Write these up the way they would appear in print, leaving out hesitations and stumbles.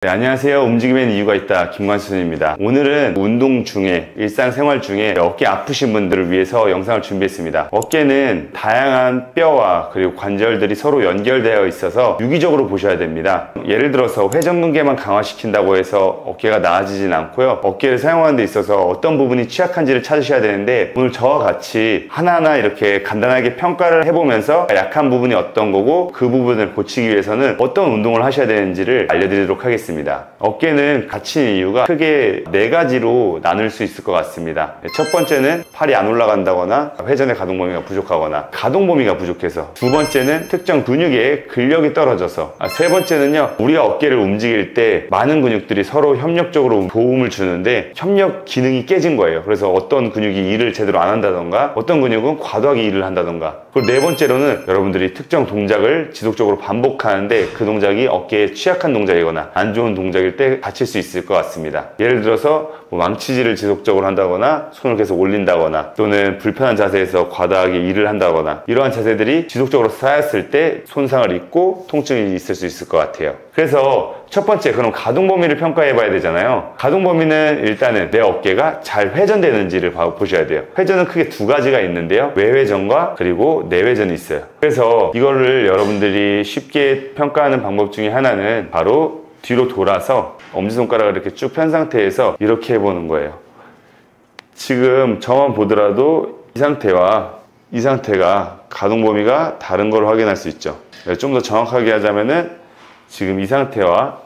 네, 안녕하세요. 움직임엔 이유가 있다. 김관순입니다. 오늘은 운동 중에, 일상생활 중에 어깨 아프신 분들을 위해서 영상을 준비했습니다. 어깨는 다양한 뼈와 그리고 관절들이 서로 연결되어 있어서 유기적으로 보셔야 됩니다. 예를 들어서 회전근개만 강화시킨다고 해서 어깨가 나아지진 않고요. 어깨를 사용하는 데 있어서 어떤 부분이 취약한지를 찾으셔야 되는데, 오늘 저와 같이 하나하나 이렇게 간단하게 평가를 해보면서 약한 부분이 어떤 거고 그 부분을 고치기 위해서는 어떤 운동을 하셔야 되는지를 알려드리도록 하겠습니다. 어깨는 갇힌 이유가 크게 4가지로 나눌 수 있을 것 같습니다. 첫 번째는 팔이 안 올라간다거나 회전의 가동 범위가 부족하거나 가동 범위가 부족해서, 두 번째는 특정 근육의 근력이 떨어져서, 세 번째는요, 우리가 어깨를 움직일 때 많은 근육들이 서로 협력적으로 도움을 주는데 협력 기능이 깨진 거예요. 그래서 어떤 근육이 일을 제대로 안 한다던가 어떤 근육은 과도하게 일을 한다던가. 그리고 네 번째로는 여러분들이 특정 동작을 지속적으로 반복하는데 그 동작이 어깨에 취약한 동작이거나 안 좋은 동작일 때 다칠 수 있을 것 같습니다. 예를 들어서 망치질을 지속적으로 한다거나 손을 계속 올린다거나 또는 불편한 자세에서 과다하게 일을 한다거나, 이러한 자세들이 지속적으로 쌓였을 때 손상을 입고 통증이 있을 수 있을 것 같아요. 그래서 첫 번째, 그럼 가동 범위를 평가해 봐야 되잖아요. 가동 범위는 일단은 내 어깨가 잘 회전되는지를 보셔야 돼요. 회전은 크게 2가지가 있는데요, 외회전과 그리고 내회전이 있어요. 그래서 이거를 여러분들이 쉽게 평가하는 방법 중에 하나는 바로 뒤로 돌아서 엄지손가락을 이렇게 쭉 편 상태에서 이렇게 해보는 거예요. 지금 저만 보더라도 이 상태와 이 상태가 가동 범위가 다른 걸 확인할 수 있죠. 좀 더 정확하게 하자면은 지금 이 상태와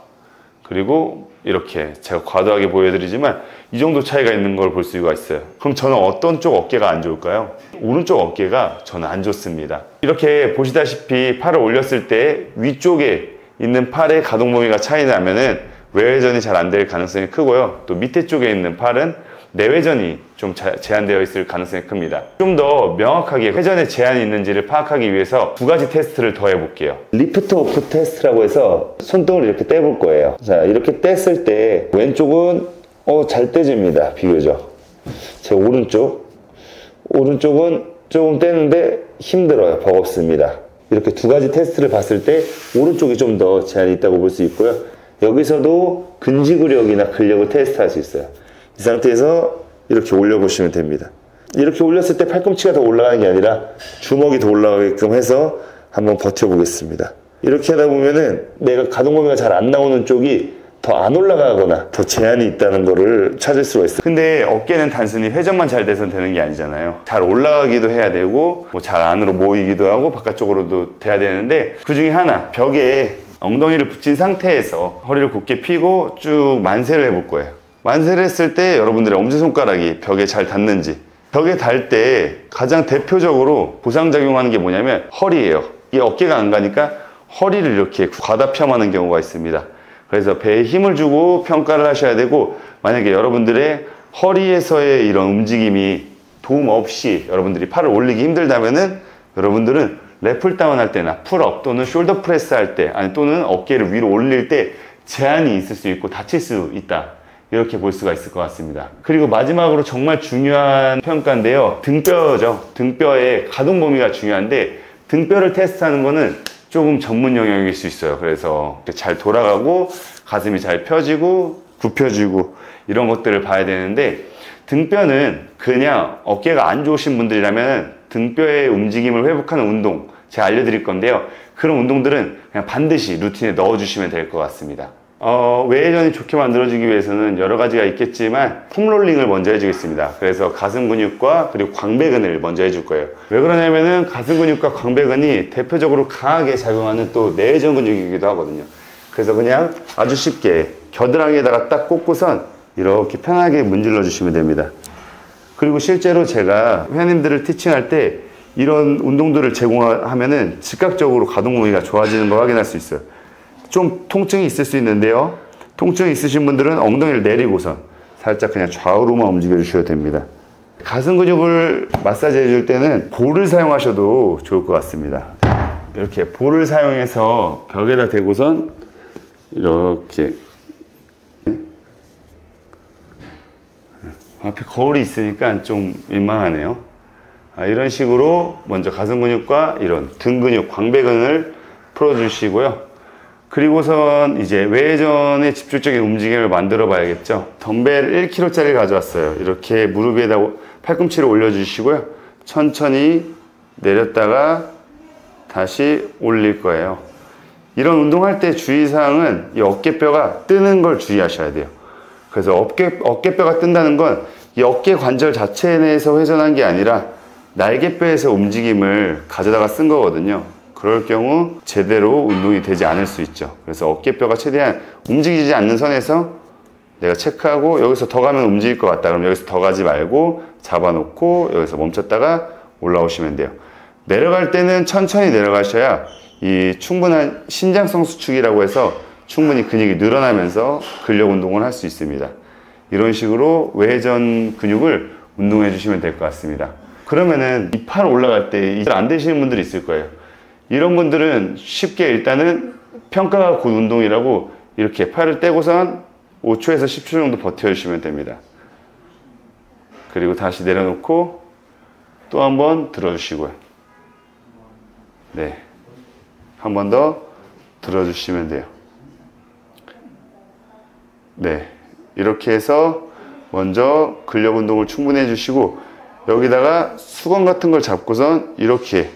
그리고 이렇게, 제가 과도하게 보여드리지만 이 정도 차이가 있는 걸 볼 수가 있어요. 그럼 저는 어떤 쪽 어깨가 안 좋을까요? 오른쪽 어깨가 저는 안 좋습니다. 이렇게 보시다시피 팔을 올렸을 때 위쪽에 있는 팔의 가동 범위가 차이 나면은 외회전이 잘 안 될 가능성이 크고요. 또 밑에 쪽에 있는 팔은 내회전이 좀 제한되어 있을 가능성이 큽니다. 좀 더 명확하게 회전에 제한이 있는지를 파악하기 위해서 2가지 테스트를 더 해볼게요. 리프트 오프 테스트라고 해서 손등을 이렇게 떼볼 거예요. 자, 이렇게 뗐을 때 왼쪽은 잘 떼집니다. 비교적. 제 오른쪽은 조금 떼는데 힘들어요. 버겁습니다. 이렇게 2가지 테스트를 봤을 때 오른쪽이 좀 더 제한이 있다고 볼 수 있고요. 여기서도 근지구력이나 근력을 테스트할 수 있어요. 이 상태에서 이렇게 올려보시면 됩니다. 이렇게 올렸을 때 팔꿈치가 더 올라가는 게 아니라 주먹이 더 올라가게끔 해서 한번 버텨보겠습니다. 이렇게 하다 보면은 내가 가동 범위가 잘 안 나오는 쪽이 더 안 올라가거나 더 제한이 있다는 거를 찾을 수가 있어요. 근데 어깨는 단순히 회전만 잘 돼서 되는 게 아니잖아요. 잘 올라가기도 해야 되고 잘 안으로 모이기도 하고 바깥쪽으로도 돼야 되는데, 그 중에 하나, 벽에 엉덩이를 붙인 상태에서 허리를 곧게 펴고 쭉 만세를 해볼 거예요. 만세를 했을 때 여러분들의 엄지손가락이 벽에 잘 닿는지, 벽에 닿을 때 가장 대표적으로 보상작용하는 게 뭐냐면 허리예요. 이게 어깨가 안 가니까 허리를 이렇게 과다평하는 경우가 있습니다. 그래서 배에 힘을 주고 평가를 하셔야 되고, 만약에 여러분들의 허리에서의 이런 움직임이 도움 없이 여러분들이 팔을 올리기 힘들다면은 여러분들은 랩풀다운 할 때나 풀업 또는 숄더 프레스 할 때, 아니 또는 어깨를 위로 올릴 때 제한이 있을 수 있고 다칠 수 있다, 이렇게 볼 수가 있을 것 같습니다. 그리고 마지막으로 정말 중요한 평가인데요, 등뼈죠. 등뼈의 가동 범위가 중요한데, 등뼈를 테스트하는 거는 조금 전문 영역일 수 있어요. 그래서 잘 돌아가고 가슴이 잘 펴지고 굽혀지고 이런 것들을 봐야 되는데, 등뼈는 그냥 어깨가 안 좋으신 분들이라면 등뼈의 움직임을 회복하는 운동 제가 알려드릴 건데요, 그런 운동들은 그냥 반드시 루틴에 넣어주시면 될 것 같습니다. 외회전이 좋게 만들어지기 위해서는 여러 가지가 있겠지만 폼롤링을 먼저 해주겠습니다. 그래서 가슴 근육과 그리고 광배근을 먼저 해줄 거예요. 왜 그러냐면은 가슴 근육과 광배근이 대표적으로 강하게 작용하는 또 내회전 근육이기도 하거든요. 그래서 그냥 아주 쉽게 겨드랑이에다가 딱 꽂고선 이렇게 편하게 문질러 주시면 됩니다. 그리고 실제로 제가 회원님들을 티칭할 때 이런 운동들을 제공하면은 즉각적으로 가동 범위가 좋아지는 걸 확인할 수 있어요. 좀 통증이 있을 수 있는데요, 통증이 있으신 분들은 엉덩이를 내리고선 살짝 그냥 좌우로만 움직여 주셔도 됩니다. 가슴 근육을 마사지 해줄 때는 볼을 사용하셔도 좋을 것 같습니다. 이렇게 볼을 사용해서 벽에다 대고선 이렇게, 앞에 거울이 있으니까 좀 민망하네요. 이런 식으로 먼저 가슴 근육과 이런 등 근육, 광배근을 풀어주시고요. 그리고선 이제 외전의 집중적인 움직임을 만들어 봐야겠죠. 덤벨 1kg짜리 가져왔어요. 이렇게 무릎 위에다 팔꿈치를 올려주시고요. 천천히 내렸다가 다시 올릴 거예요. 이런 운동할 때 주의사항은 이 어깨뼈가 뜨는 걸 주의하셔야 돼요. 그래서 어깨뼈가 뜬다는 건 이 어깨 관절 자체 내에서 회전한 게 아니라 날개뼈에서 움직임을 가져다가 쓴 거거든요. 그럴 경우 제대로 운동이 되지 않을 수 있죠. 그래서 어깨뼈가 최대한 움직이지 않는 선에서 내가 체크하고 여기서 더 가면 움직일 것 같다. 그럼 여기서 더 가지 말고 잡아놓고 여기서 멈췄다가 올라오시면 돼요. 내려갈 때는 천천히 내려가셔야 이 충분한 신장성 수축이라고 해서 충분히 근육이 늘어나면서 근력 운동을 할 수 있습니다. 이런 식으로 외전 근육을 운동해 주시면 될 것 같습니다. 그러면은 이 팔 올라갈 때 잘 안 되시는 분들이 있을 거예요. 이런 분들은 쉽게 일단은 평가가 곧 운동이라고 이렇게 팔을 떼고선 5초에서 10초 정도 버텨주시면 됩니다. 그리고 다시 내려놓고 또 한 번 들어주시고요. 네, 한 번 더 들어주시면 돼요. 네, 이렇게 해서 먼저 근력 운동을 충분히 해주시고 여기다가 수건 같은 걸 잡고선 이렇게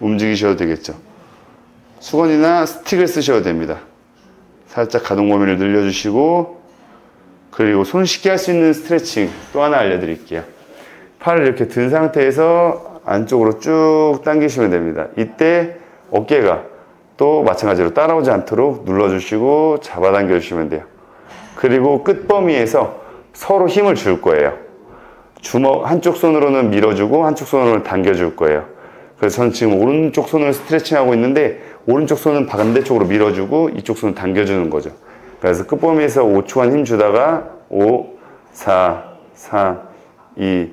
움직이셔도 되겠죠. 수건이나 스틱을 쓰셔도 됩니다. 살짝 가동 범위를 늘려주시고, 그리고 손쉽게 할 수 있는 스트레칭 또 하나 알려드릴게요. 팔을 이렇게 든 상태에서 안쪽으로 쭉 당기시면 됩니다. 이때 어깨가 또 마찬가지로 따라오지 않도록 눌러주시고 잡아당겨 주시면 돼요. 그리고 끝범위에서 서로 힘을 줄 거예요. 주먹 한쪽 손으로는 밀어주고 한쪽 손으로는 당겨줄 거예요. 그래서 저는 지금 오른쪽 손으로 스트레칭하고 있는데 오른쪽 손은 반대쪽으로 밀어주고 이쪽 손은 당겨주는 거죠. 그래서 끝범위에서 5초간 힘 주다가 5, 4, 3, 2,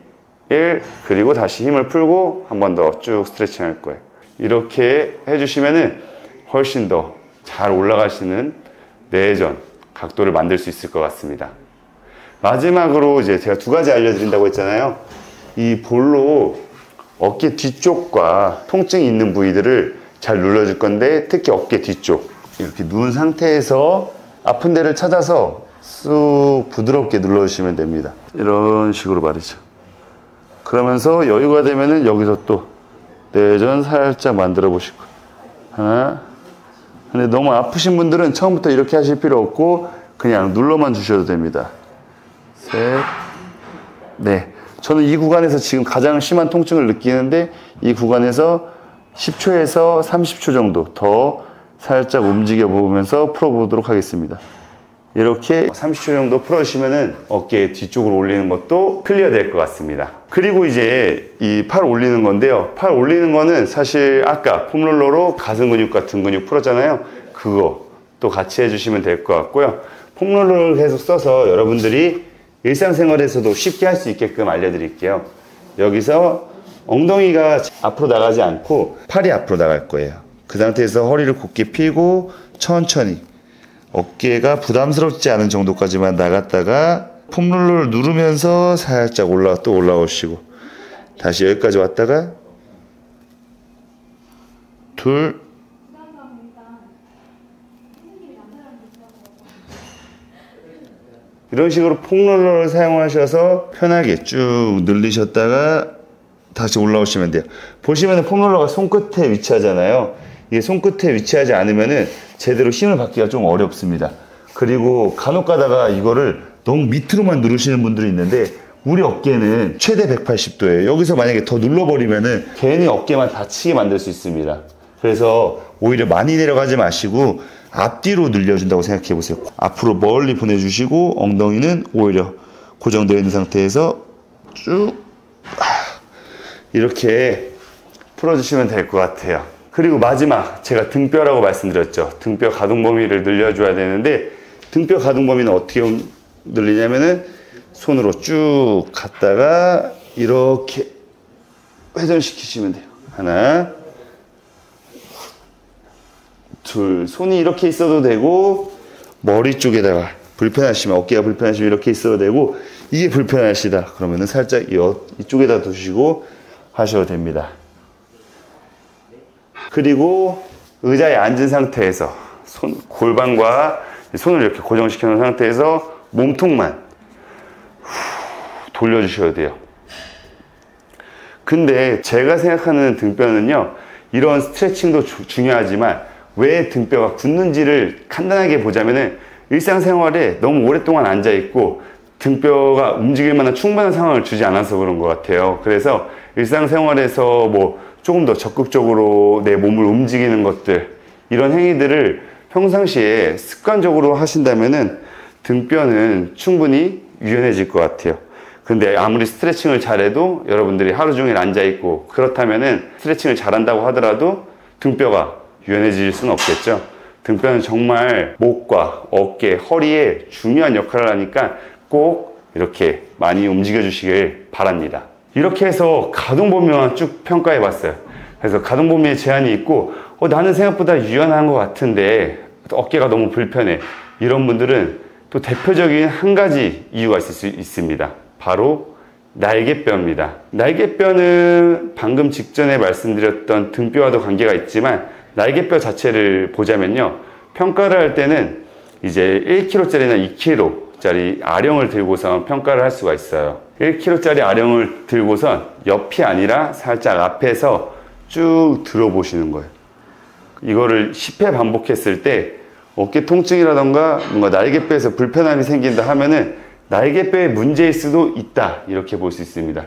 1 그리고 다시 힘을 풀고 한 번 더 쭉 스트레칭 할 거예요. 이렇게 해주시면은 훨씬 더 잘 올라가시는 내전 각도를 만들 수 있을 것 같습니다. 마지막으로 이제 제가 두 가지 알려드린다고 했잖아요. 이 볼로 어깨 뒤쪽과 통증이 있는 부위들을 잘 눌러줄 건데 특히 어깨 뒤쪽 이렇게 누운 상태에서 아픈 데를 찾아서 쑥 부드럽게 눌러주시면 됩니다. 이런 식으로 말이죠. 그러면서 여유가 되면은 여기서 또 내전 살짝 만들어 보시고 하나. 근데 너무 아프신 분들은 처음부터 이렇게 하실 필요 없고 그냥 눌러만 주셔도 됩니다. 셋, 네. 저는 이 구간에서 지금 가장 심한 통증을 느끼는데 이 구간에서 10초에서 30초 정도 더 살짝 움직여 보면서 풀어보도록 하겠습니다. 이렇게 30초 정도 풀어주시면은 어깨 뒤쪽으로 올리는 것도 클리어 될 것 같습니다. 그리고 이제 이 팔 올리는 건데요. 팔 올리는 거는 사실 아까 폼롤러로 가슴 근육과 등 근육 풀었잖아요. 그거 또 같이 해주시면 될 것 같고요. 폼롤러를 계속 써서 여러분들이 일상생활에서도 쉽게 할 수 있게끔 알려드릴게요. 여기서 엉덩이가 앞으로 나가지 않고 팔이 앞으로 나갈 거예요. 그 상태에서 허리를 곧게 펴고 천천히 어깨가 부담스럽지 않은 정도까지만 나갔다가 폼롤러를 누르면서 살짝 또 올라오시고 다시 여기까지 왔다가 둘 이런 식으로 폼롤러를 사용하셔서 편하게 쭉 늘리셨다가 다시 올라오시면 돼요. 보시면 폼롤러가 손끝에 위치하잖아요. 이게 손끝에 위치하지 않으면은 제대로 힘을 받기가 좀 어렵습니다. 그리고 간혹 가다가 이거를 너무 밑으로만 누르시는 분들이 있는데 우리 어깨는 최대 180도예요. 여기서 만약에 더 눌러버리면은 괜히 어깨만 다치게 만들 수 있습니다. 그래서 오히려 많이 내려가지 마시고 앞뒤로 늘려준다고 생각해 보세요. 앞으로 멀리 보내주시고 엉덩이는 오히려 고정되어 있는 상태에서 쭉 이렇게 풀어주시면 될 것 같아요. 그리고 마지막 제가 등뼈라고 말씀드렸죠. 등뼈 가동 범위를 늘려줘야 되는데 등뼈 가동 범위는 어떻게 늘리냐면은 손으로 쭉 갔다가 이렇게 회전시키시면 돼요. 하나 둘, 손이 이렇게 있어도 되고 머리 쪽에다가 불편하시면 어깨가 불편하시면 이렇게 있어도 되고 이게 불편하시다 그러면은 살짝 이쪽에다 두시고 하셔도 됩니다. 그리고 의자에 앉은 상태에서 골반과 손을 이렇게 고정시켜 놓은 상태에서 몸통만 돌려주셔야 돼요. 근데 제가 생각하는 등뼈는요, 이런 스트레칭도 중요하지만 왜 등뼈가 굳는지를 간단하게 보자면은 일상생활에 너무 오랫동안 앉아있고 등뼈가 움직일 만한 충분한 상황을 주지 않아서 그런 것 같아요. 그래서 일상생활에서 뭐 조금 더 적극적으로 내 몸을 움직이는 것들, 이런 행위들을 평상시에 습관적으로 하신다면은 등뼈는 충분히 유연해질 것 같아요. 근데 아무리 스트레칭을 잘해도 여러분들이 하루 종일 앉아있고 그렇다면은 스트레칭을 잘한다고 하더라도 등뼈가 유연해질 수는 없겠죠. 등뼈는 정말 목과 어깨, 허리에 중요한 역할을 하니까 꼭 이렇게 많이 움직여 주시길 바랍니다. 이렇게 해서 가동범위만 쭉 평가해 봤어요. 그래서 가동범위에 제한이 있고 나는 생각보다 유연한 것 같은데 어깨가 너무 불편해, 이런 분들은 또 대표적인 한 가지 이유가 있을 수 있습니다. 바로 날개뼈입니다. 날개뼈는 방금 직전에 말씀드렸던 등뼈와도 관계가 있지만 날개뼈 자체를 보자면요, 평가를 할 때는 이제 1kg짜리나 2kg짜리 아령을 들고선 평가를 할 수가 있어요. 1kg짜리 아령을 들고선 옆이 아니라 살짝 앞에서 쭉 들어보시는 거예요. 이거를 10회 반복했을 때 어깨 통증이라던가 뭔가 날개뼈에서 불편함이 생긴다 하면은 날개뼈에 문제일 수도 있다, 이렇게 볼 수 있습니다.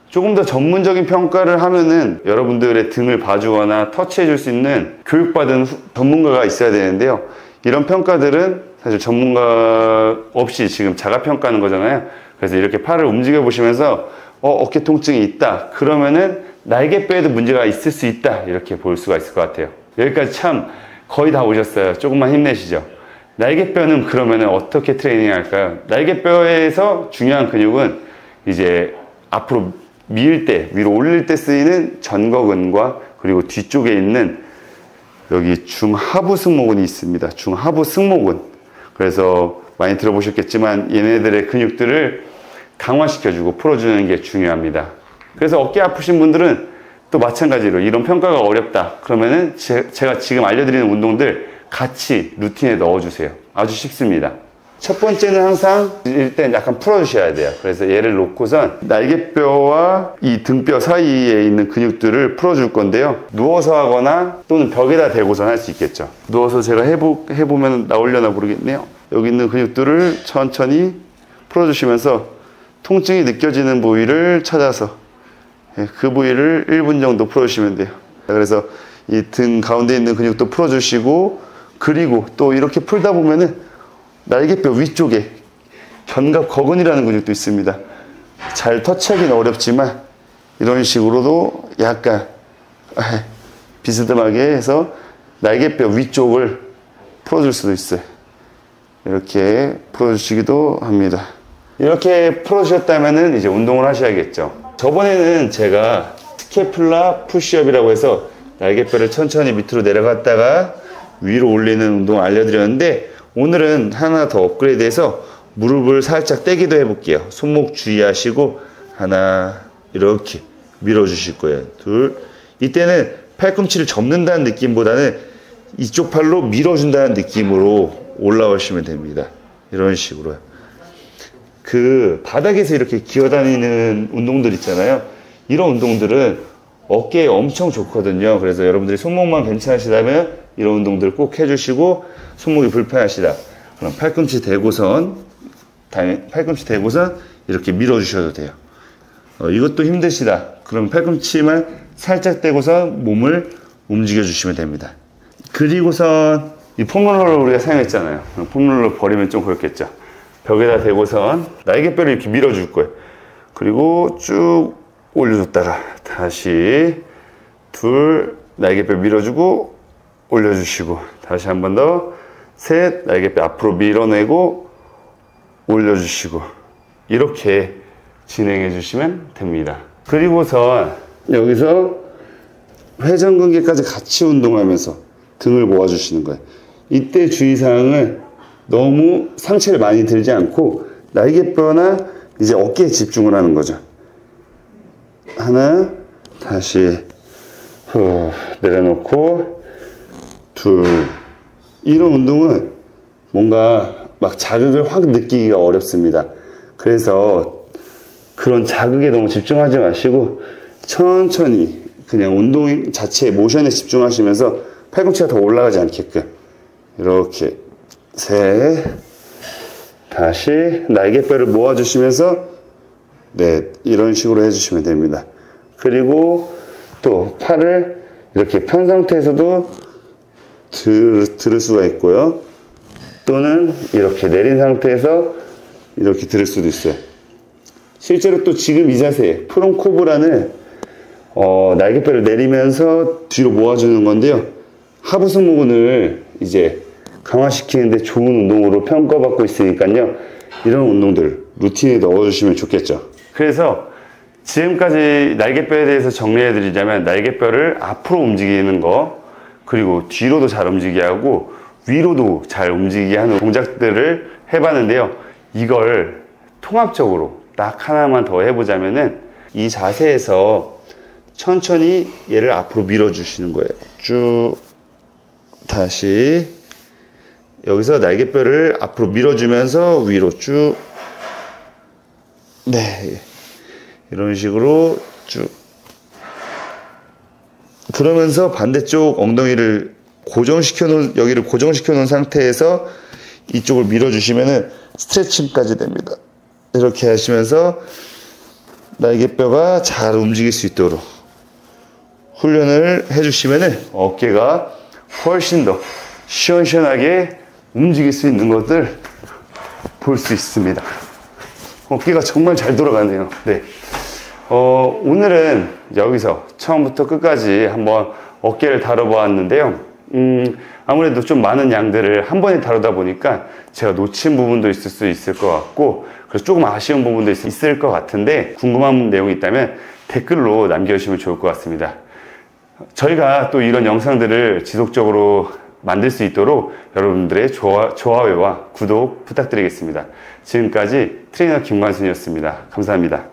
조금 더 전문적인 평가를 하면은 여러분들의 등을 봐주거나 터치해 줄 수 있는 교육받은 전문가가 있어야 되는데요, 이런 평가들은 사실 전문가 없이 지금 자가평가하는 거잖아요. 그래서 이렇게 팔을 움직여 보시면서 어깨 통증이 있다 그러면은 날개뼈에도 문제가 있을 수 있다, 이렇게 볼 수가 있을 것 같아요. 여기까지 참 거의 다 오셨어요. 조금만 힘내시죠. 날개뼈는 그러면 어떻게 트레이닝 할까요? 날개뼈에서 중요한 근육은 이제 앞으로 밀 때, 위로 올릴 때 쓰이는 전거근과 그리고 뒤쪽에 있는 여기 중하부 승모근이 있습니다. 중하부 승모근. 그래서 많이 들어보셨겠지만 얘네들의 근육들을 강화시켜주고 풀어주는 게 중요합니다. 그래서 어깨 아프신 분들은 또 마찬가지로 이런 평가가 어렵다 그러면은 제가 지금 알려드리는 운동들 같이 루틴에 넣어주세요. 아주 쉽습니다. 첫 번째는 항상 일단 약간 풀어주셔야 돼요. 그래서 얘를 놓고선 날개뼈와 이 등뼈 사이에 있는 근육들을 풀어줄 건데요, 누워서 하거나 또는 벽에다 대고선 할 수 있겠죠. 누워서 제가 해보면 나오려나 모르겠네요. 여기 있는 근육들을 천천히 풀어주시면서 통증이 느껴지는 부위를 찾아서 그 부위를 1분 정도 풀어주시면 돼요. 그래서 이 등 가운데 있는 근육도 풀어주시고, 그리고 또 이렇게 풀다 보면은 날개뼈 위쪽에 견갑거근이라는 근육도 있습니다. 잘 터치하기는 어렵지만 이런 식으로도 약간 비스듬하게 해서 날개뼈 위쪽을 풀어줄 수도 있어요. 이렇게 풀어주시기도 합니다. 이렇게 풀어주셨다면 이제 운동을 하셔야겠죠. 저번에는 제가 스캐플라 푸시업이라고 해서 날개뼈를 천천히 밑으로 내려갔다가 위로 올리는 운동을 알려드렸는데, 오늘은 하나 더 업그레이드해서 무릎을 살짝 떼기도 해볼게요. 손목 주의하시고 하나, 이렇게 밀어주실 거예요. 둘, 이때는 팔꿈치를 접는다는 느낌보다는 이쪽 팔로 밀어준다는 느낌으로 올라오시면 됩니다. 이런 식으로요. 그 바닥에서 이렇게 기어다니는 운동들 있잖아요. 이런 운동들은 어깨에 엄청 좋거든요. 그래서 여러분들이 손목만 괜찮으시다면 이런 운동들 꼭 해주시고, 손목이 불편하시다 그럼 팔꿈치 대고선 이렇게 밀어주셔도 돼요. 이것도 힘드시다 그럼 팔꿈치만 살짝 대고서 몸을 움직여 주시면 됩니다. 그리고선 이 폼롤러를 우리가 사용했잖아요. 폼롤러 버리면 좀 그렇겠죠. 벽에다 대고선 날개뼈를 이렇게 밀어줄 거예요. 그리고 쭉 올려줬다가 다시 둘, 날개뼈 밀어주고 올려주시고, 다시 한 번 더 셋, 날개뼈 앞으로 밀어내고 올려주시고, 이렇게 진행해 주시면 됩니다. 그리고선 여기서 회전근개까지 같이 운동하면서 등을 모아주시는 거예요. 이때 주의사항은 너무 상체를 많이 들지 않고 날개뼈나 이제 어깨에 집중을 하는 거죠. 하나, 다시 내려놓고 둘, 이런 운동은 뭔가 막 자극을 확 느끼기가 어렵습니다. 그래서 그런 자극에 너무 집중하지 마시고 천천히 그냥 운동 자체의 모션에 집중하시면서 팔꿈치가 더 올라가지 않게끔 이렇게 셋, 다시 날개뼈를 모아주시면서 네, 이런 식으로 해주시면 됩니다. 그리고 또 팔을 이렇게 편 상태에서도 들을 수가 있고요. 또는 이렇게 내린 상태에서 이렇게 들을 수도 있어요. 실제로 또 지금 이 자세, 프론 코브라는 날개뼈를 내리면서 뒤로 모아주는 건데요. 하부 승모근을 이제 강화시키는데 좋은 운동으로 평가받고 있으니까요. 이런 운동들 루틴에 넣어주시면 좋겠죠. 그래서 지금까지 날개뼈에 대해서 정리해 드리자면 날개뼈를 앞으로 움직이는 거, 그리고 뒤로도 잘 움직이게 하고 위로도 잘 움직이게 하는 동작들을 해봤는데요. 이걸 통합적으로 딱 하나만 더 해보자면은 이 자세에서 천천히 얘를 앞으로 밀어주시는 거예요. 쭉 다시 여기서 날개뼈를 앞으로 밀어주면서 위로 쭉, 네, 이런 식으로 쭉. 그러면서 반대쪽 엉덩이를 여기를 고정시켜 놓은 상태에서 이쪽을 밀어주시면은 스트레칭까지 됩니다. 이렇게 하시면서 날개뼈가 잘 움직일 수 있도록 훈련을 해주시면은 어깨가 훨씬 더 시원시원하게 움직일 수 있는 것들 볼 수 있습니다. 어깨가 정말 잘 돌아가네요. 네. 오늘은 여기서 처음부터 끝까지 한번 어깨를 다뤄보았는데요. 아무래도 좀 많은 양들을 한 번에 다루다 보니까 제가 놓친 부분도 있을 수 있을 것 같고, 그래서 조금 아쉬운 부분도 있을 것 같은데, 궁금한 내용이 있다면 댓글로 남겨주시면 좋을 것 같습니다. 저희가 또 이런 영상들을 지속적으로 만들 수 있도록 여러분들의 좋아요와 구독 부탁드리겠습니다. 지금까지 트레이너 김관순이었습니다. 감사합니다.